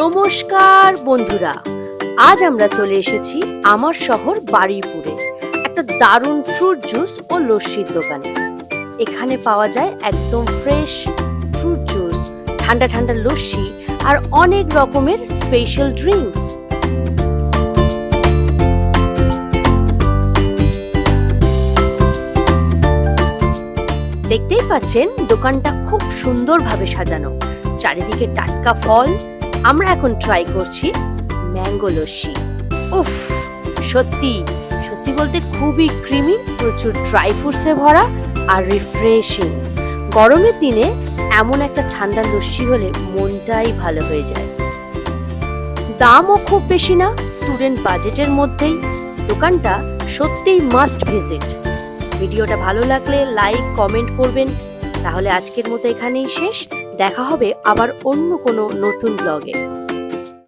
নমস্কার বন্ধুরা, আজ আমরা চলে এসেছি আমার শহর বারুইপুরে একটা দারুণ ফ্রুট জুস ও লস্যির দোকানে। এখানে পাওয়া যায় একদম ফ্রেশ ফ্রুট জুস, ঠান্ডা ঠান্ডা লস্যি আর অনেক রকমের স্পেশাল ড্রিঙ্কস। দেখতেই পাচ্ছেন দোকানটা খুব সুন্দরভাবে সাজানো, চারিদিকে টাটকা ফল। আমরা এখন ট্রাই করছি ম্যাঙ্গো লস্যি। উফ, সত্যি সত্যি বলতে খুবই ক্রিমি, প্রচুর ড্রাই ফ্রুটসে ভরা আর রিফ্রেশিং। গরমের দিনে এমন একটা ঠান্ডা লস্যি হলে মনটাই ভালো হয়ে যায়। দামও খুব বেশি না, স্টুডেন্ট বাজেটের মধ্যেই। দোকানটা সত্যিই মাস্ট ভিজিট। ভিডিওটা ভালো লাগলে লাইক কমেন্ট করবেন। তাহলে আজকের মতো এখানেই শেষ, দেখা হবে আবার অন্য কোনো নতুন ব্লগে।